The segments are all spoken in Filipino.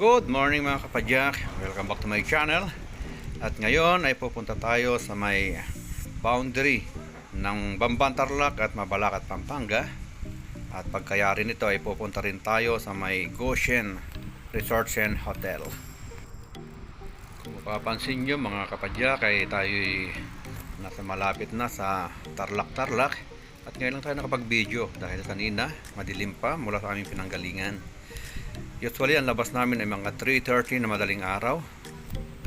Good morning mga kapadyak, welcome back to my channel. At ngayon ay pupunta tayo sa may boundary ng Bamban, Tarlac at Mabalacat, Pampanga. At pagkayari nito ay pupunta rin tayo sa may Goshen Resorts and Hotel. Kung mapapansin nyo mga kapadyak ay tayo nasa malapit na sa Tarlac. At ngayon lang tayo nakapag-video dahil kanina madilim pa mula sa aming pinanggalingan. Usually ang labas namin ay mga 3:30 na madaling araw.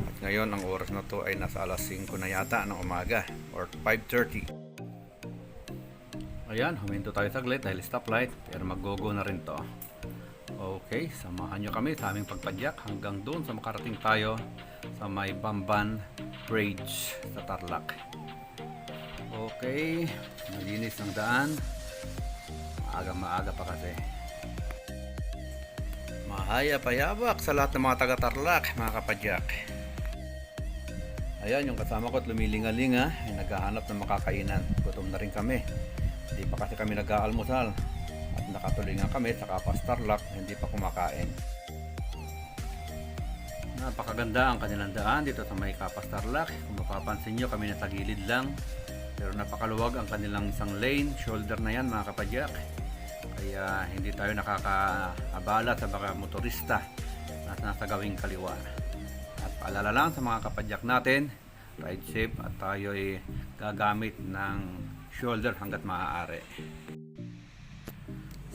At ngayon ang oras na to ay nasa alas 5 na yata ng umaga or 5:30. Ayan, huminto tayo saglit dahil stoplight pero mag-go na rin to. Okay, samahan nyo kami sa aming pagpadyak hanggang doon sa makarating tayo sa may Bamban Bridge sa Tarlac. Okay, malinis ang daan. Maaga pa kasi. Mahaya payabak sa lahat ng mga taga-Tarlac, mga kapadyak. Ayan, yung kasama ko at lumilingalinga ay naghahanap ng makakainan. Gutom na rin kami. Hindi pa kasi kami nag-aalmusal. At nakatuloy nga kami sa Kapas Tarlac, hindi pa kumakain. Napakaganda ang kanilang daan dito sa may Kapas Tarlac. Kung mapapansin nyo, kami nasa gilid lang. Pero napakaluwag ang kanilang isang lane, shoulder na yan mga kapadyak. Kaya hindi tayo nakakaabala sa mga motorista na nasa gawing kaliwa. At paalala lang sa mga kapadyak natin, ride safe at tayo ay gagamit ng shoulder hanggat maaari.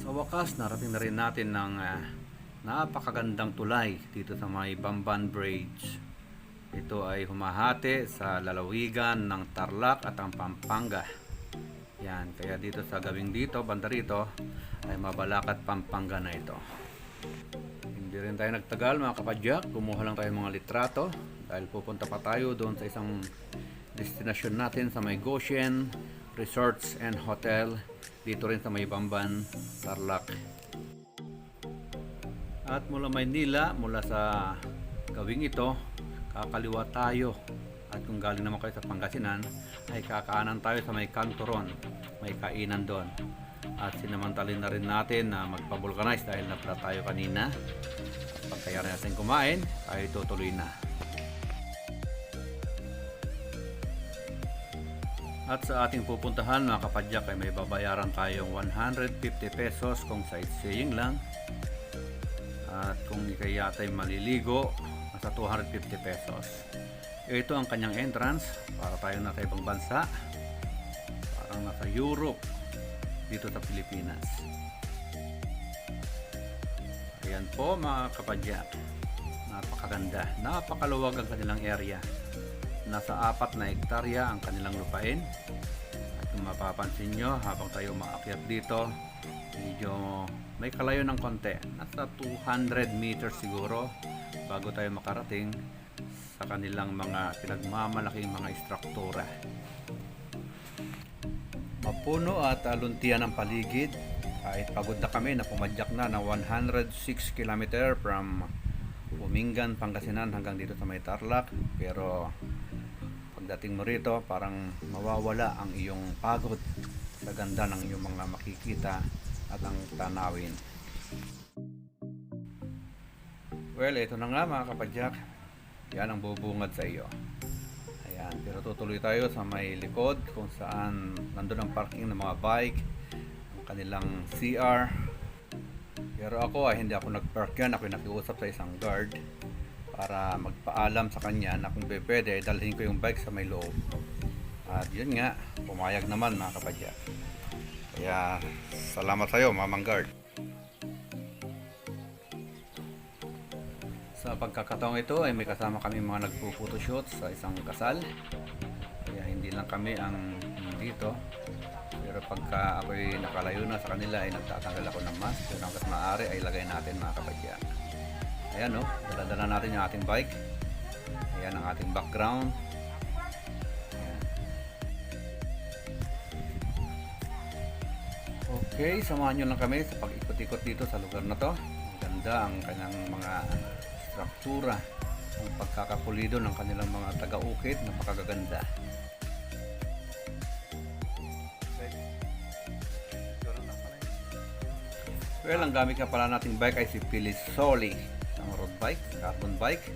Sa wakas, narating na rin natin ng napakagandang tulay dito sa may Bamban Bridge. Ito ay humahati sa lalawigan ng Tarlac at ang Pampanga. Yan, kaya dito sa gawing dito, banda rito, ay Mabalacat, Pampanga na ito. Hindi rin tayo nagtagal mga kapadyak, kumuha lang tayo mga litrato dahil pupunta pa tayo doon sa isang destinasyon natin sa may Goshen Resorts and Hotel, dito rin sa may Bamban, Tarlac. At mula Maynila, mula sa gawing ito, kakaliwa tayo. At kung galing naman kayo sa Pangasinan, ay kakaanan tayo sa may Cantoron, may kainan doon. At sinamantalin na rin natin na magpa-vulcanize dahil napla tayo kanina. At pagkayari natin kumain, ay tutuloy na. At sa ating pupuntahan mga kapadyak ay may babayaran tayong 150 pesos kung sightseeing lang. At kung ikay yata'y maliligo, nasa 250 pesos. Ito ang kanyang entrance para tayo nasa ibang bansa, parang nasa Europe dito sa Pilipinas. Ayan po mga kapadyak, napakaganda, napakaluwag ang kanilang area. Nasa 4 na hektarya ang kanilang lupain. At kung mapapansin nyo habang tayo umaakyat dito, medyo may kalayo ng konti, nasa 200 meters siguro bago tayo makarating sa kanilang mga pinagmamalaking mga istruktura. Mapuno at luntian ang paligid. Kahit pagod na kami na pumadyak na ng 106 km from Umingan, Pangasinan hanggang dito sa may Tarlac. Pero pagdating mo rito parang mawawala ang iyong pagod sa ganda ng iyong mga makikita at ang tanawin. Well, ito na nga mga kapadyak. Yan ang bubungad sa iyo. Ayan, pero tutuloy tayo sa may likod kung saan nandun ang parking ng mga bike, ang kanilang CR. Pero ako ay hindi ako nag-park yan. Ako nakiusap sa isang guard para magpaalam sa kanya na kung pwede dalhin ko yung bike sa may loob. At yun nga, pumayag naman mga kapadyak. Kaya salamat sa iyo mamang guard. Sa pagkakataong ito ay may kasama kami mga nagpo-photoshoot sa isang kasal. Kaya hindi lang kami ang dito. Pero pagka ako'y nakalayo na sa kanila ay nagtatanggal ako ng mask. Pero hanggat maaari ay lagay natin mga kapadyak. Ayan o, dala-dala natin yung ating bike. Ayan ang ating background. Ayan. Okay, samahan nyo lang kami sa pag-ikot-ikot dito sa lugar na to. Ganda ang kanyang mga struktura, ang pagkakapulido ng kanilang mga taga-ukit, napakaganda. Well, ang gamit nga pala nating bike ay si Pilisoli, ang road bike, carbon bike.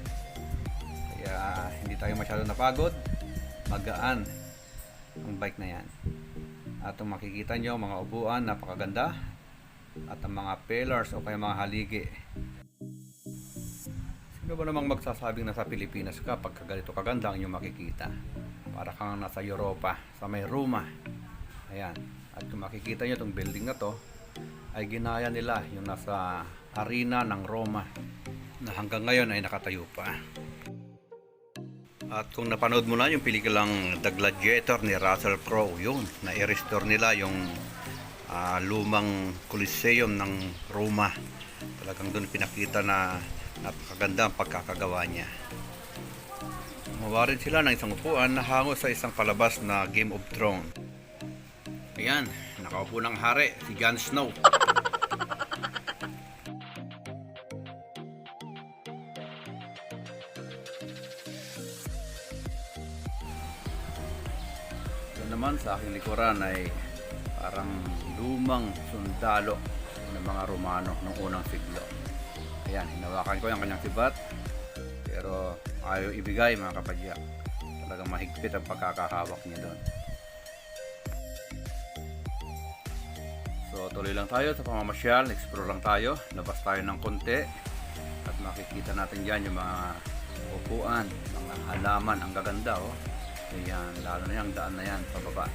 Kaya hindi tayo masyado napagod. Magaan ang bike na yan. At kung makikita nyo, mga upuan, napakaganda. At ang mga pillars o kaya mga haligi. Sino ba namang magsasabing nasa Pilipinas ka pagka ganito kaganda ang inyong makikita? Para kang nasa Europa, sa may Roma. Ayan. At kung makikita nyo itong building na to, ay ginaya nila yung nasa arena ng Roma na hanggang ngayon ay nakatayo pa. At kung napanood mo na yung pelikulang The Gladiator ni Russell Crowe, yun, na-restore nila yung lumang Coliseum ng Roma. Talagang doon pinakita na napakaganda ang pagkakagawa niya. Gumawa rin sila ng isang upuan na hango sa isang palabas na Game of Thrones. Ayan, nakaupo ng hari, si Jon Snow. Naman sa aking likuran ay parang lumang sundalo ng mga Romano noong unang siglo. Ayan, hinawakan ko yung kanyang sibat, pero ayaw ibigay mga kapadyak. Talagang mahigpit ang pagkakahawak niya doon. So tuloy lang tayo sa pamamasyal, explore lang tayo, labas tayo ng konti at makikita natin dyan yung mga upuan, mga halaman, ang gaganda oh. Ayan, lalo na yung daan na yan pababa.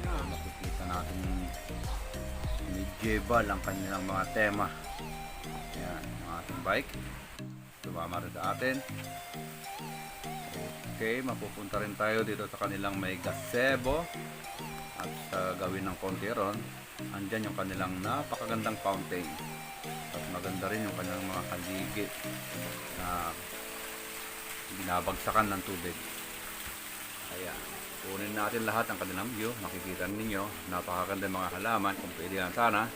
Makikita natin medieval ang kanilang mga tema. Ayan, ang ating bike. Sumama rin sa atin. Okay, mapupunta rin tayo dito sa kanilang may gazebo. At sa gawin ng konti ron, andyan yung kanilang napakagandang fountain. At maganda rin yung kanilang mga haligi na binabagsakan ng tubig. Ayan, kunin natin lahat ng kanilang view. Makikita ninyo, napakaganda mga halaman. Kung pwede lang sana,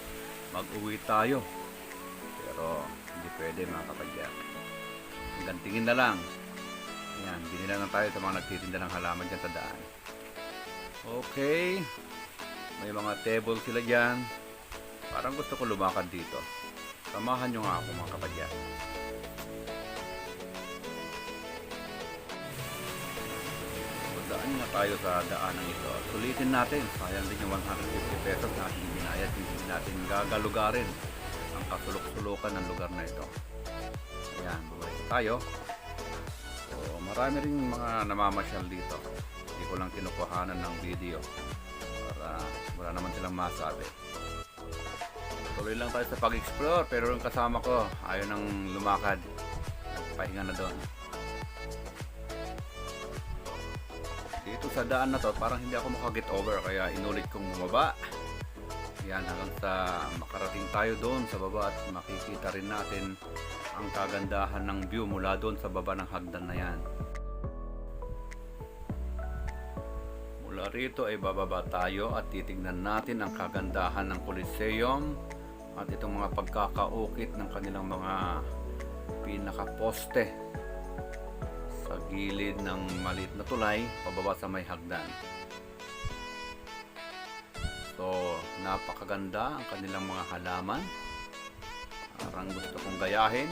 mag-uwi tayo. Pero hindi pwede mga kapadyak. Hanggang tingin na lang. Ayan, binila lang tayo sa mga nagtitinda ng halaman dyan sa daan. Okay, may mga table sila dyan. Parang gusto ko lumakad dito. Samahan nyo nga ako mga kapadyak. Daan na tayo sa daanan ito. Sulitin natin. Sayang din yung 150 pesos na ating binayad. Hindi natin gagalugarin ang kasulok-sulukan ng lugar na ito. Ayan, bumalik tayo. So, marami rin mga namamasyal dito. Hindi ko lang kinukuhanan ng video para wala naman silang masabi. Tuloy lang tayo sa pag-explore, pero yung kasama ko ayaw nang lumakad. Pahinga na doon. Dito sa daan na to, parang hindi ako makaget over, kaya inulit kong bumaba. Yan, hanggang sa makarating tayo doon sa baba at makikita rin natin ang kagandahan ng view mula doon sa baba ng hagdan na yan. Mula rito ay bababa tayo at titignan natin ang kagandahan ng Coliseum at itong mga pagkakaukit ng kanilang mga pinakaposte sa gilid ng maliit na tulay pababa sa may hagdan. So, napakaganda ang kanilang mga halaman. Parang gusto kong gayahin.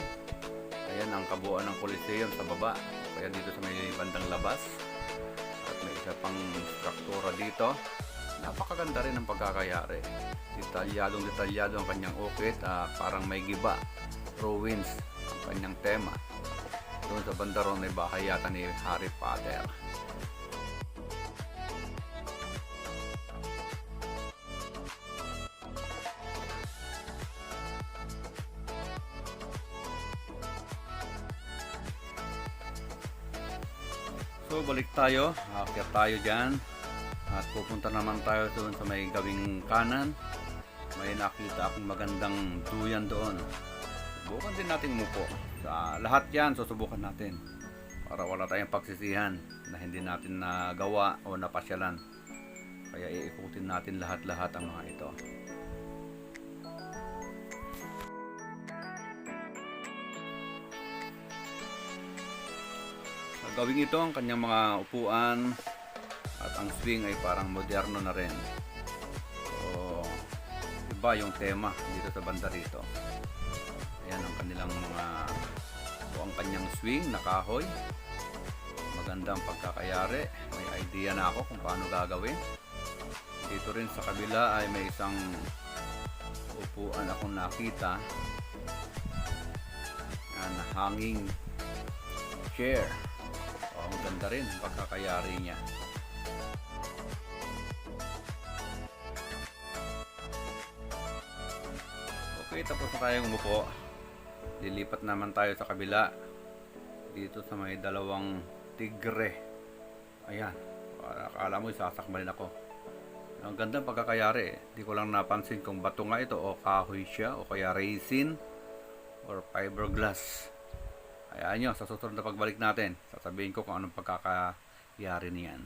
Ayan ang kabuuan ng Coliseum sa baba. Kaya dito sa may bandang labas. At may isa pang struktura dito. Napakaganda rin ang pagkakayari. Detalyadong ang kanyang ukit. Parang may giba. Ruins ang kanyang tema. Doon sa banda ron may bahay yata ni Harry Potter. So balik tayo, aakyat tayo dyan at pupunta naman tayo doon sa may gawing kanan. May nakita akong magandang duyan doon. Subukan din natin umupo. Sa lahat yan, susubukan natin para wala tayong pagsisihan na hindi natin nagawa o napasyalan. Kaya iikutin natin lahat-lahat ang mga ito. Sa gawing ito, ang kanyang mga upuan at ang swing ay parang moderno na rin. So, iba yung tema dito sa banda rito. Ayan ang kanilang mga po ang kanyang swing na kahoy. Magandang pagkakayari. May idea na ako kung paano gagawin. Dito rin sa kabila ay may isang upuan akong nakita. Yan, hanging chair. Ang ganda rin pagkakayari niya. Okay, tapos na tayong umupo. Lilipat naman tayo sa kabila. Dito sa may dalawang tigre. Ayan. Akala mo isasakmalin ako. Ang ganda pagkakayari. Di ko lang napansin kung bato nga ito o kahoy siya o kaya resin or fiberglass. Ayan nyo, sa susunod na pagbalik natin, sasabihin ko kung anong pagkakayari niyan.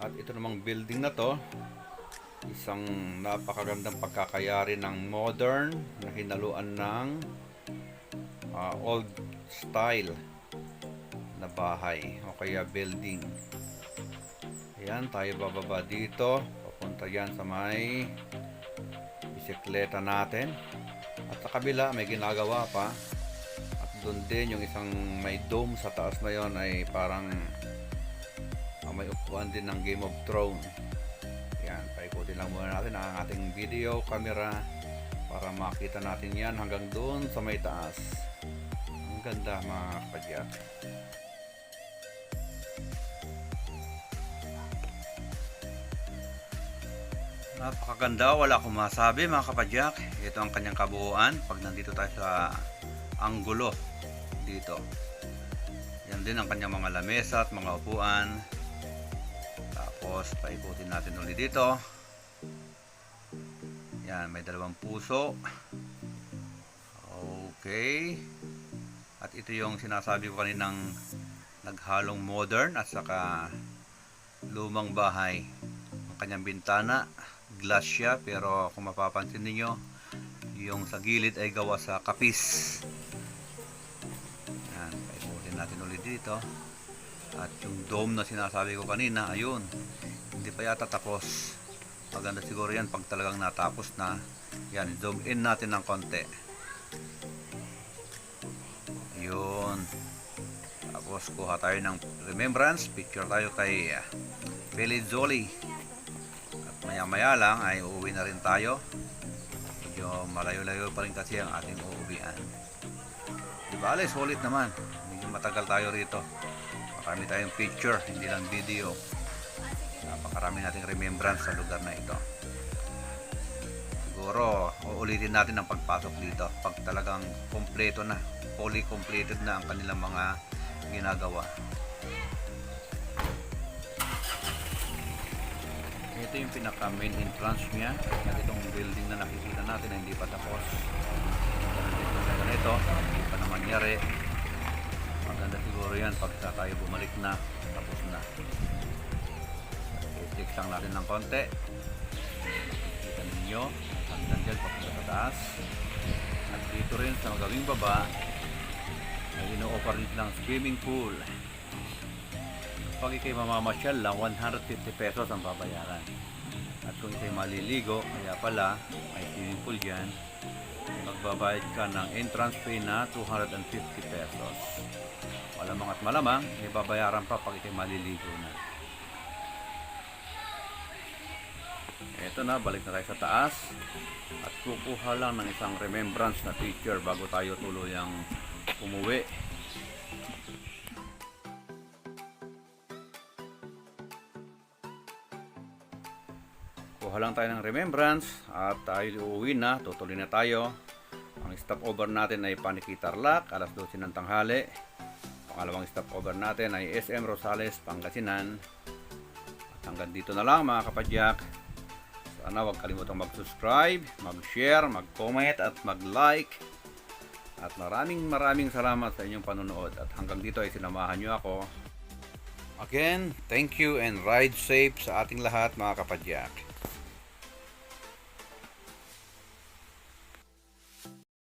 At ito namang building na to, isang napakagandang pagkakayari ng modern na hinaluan ng old style na bahay o kaya building. Ayan, tayo bababa dito, papunta yan sa may bisikleta natin. At sa kabila may ginagawa pa. At doon din yung isang may dome sa taas na yon ay parang may upuan din ng Game of Thrones. Yan, paikutin lang muna natin ang ating video camera para makita natin yan hanggang doon sa may taas. Ang ganda mga kapadyak. Napakaganda, wala akong masabi mga kapadyak. Ito ang kanyang kabuuan pag nandito tayo sa anggulo dito. Yan din ang kanyang mga lamesa at mga upuan. Tapos paikutin natin ulit dito. Yan, may dalawang puso. Okay. At ito yung sinasabi ko kaninang naghalong modern at saka lumang bahay. Ang kanyang bintana, glass siya, pero kung mapapansin niyo, yung sa gilid ay gawa sa kapis. Yan, paikutin natin ulit dito. At yung dome na sinasabi ko kanina, ayun, hindi pa yata tapos. Maganda siguro yan pag talagang natapos na. Yan, zoom in natin ng konti. Ayun. Tapos kuha tayo ng remembrance, picture tayo kay Billy Jolie. At maya maya lang ay uuwi na rin tayo. Medyo malayo-layo pa rin kasi ang ating uuwian. Diba, sulit naman. Medyo matagal tayo rito. Marami tayong picture, hindi lang video. Napakarami nating remembrance sa lugar na ito. Siguro, uulitin natin ang pagpasok dito pag talagang kompleto na, fully completed na ang kanilang mga ginagawa. Ito yung pinaka main entrance niya. At itong building na nakikita natin na hindi pa tapos. Ganito, hindi pa naman yari. Maganda siguro yan pagka tayo bumalik na, tapos na. I-check lang natin ng konti. Kita ninyo hanggang dyan papunta sa taas. At dito rin sa gawing baba ay ino-offer rin silang swimming pool. Pag ikay mamamasyal lang, 150 pesos ang babayaran. At kung ikay maliligo, kaya pala may swimming pool dyan, magbabayad ka ng entrance fee na 250 pesos. Malamang at malamang, may babayaran pa pag ito'y maliligo na. Eto na, balik na tayo sa taas. At kukuha lang ng isang remembrance na picture bago tayo tuluyang umuwi. Kuha lang tayo ng remembrance at tayo uuwi na, tutuloy na tayo. Ang stopover natin ay Paniqui Tarlac, alas 12 ng tanghali. Pangalawang stopover natin ay SM Rosales, Pangasinan. At hanggang dito na lang mga kapadyak. Sana huwag kalimutang mag-subscribe, mag-share, mag-comment at mag-like. At maraming salamat sa inyong panonood. At hanggang dito ay sinamahan nyo ako. Again, thank you and ride safe sa ating lahat mga kapadyak.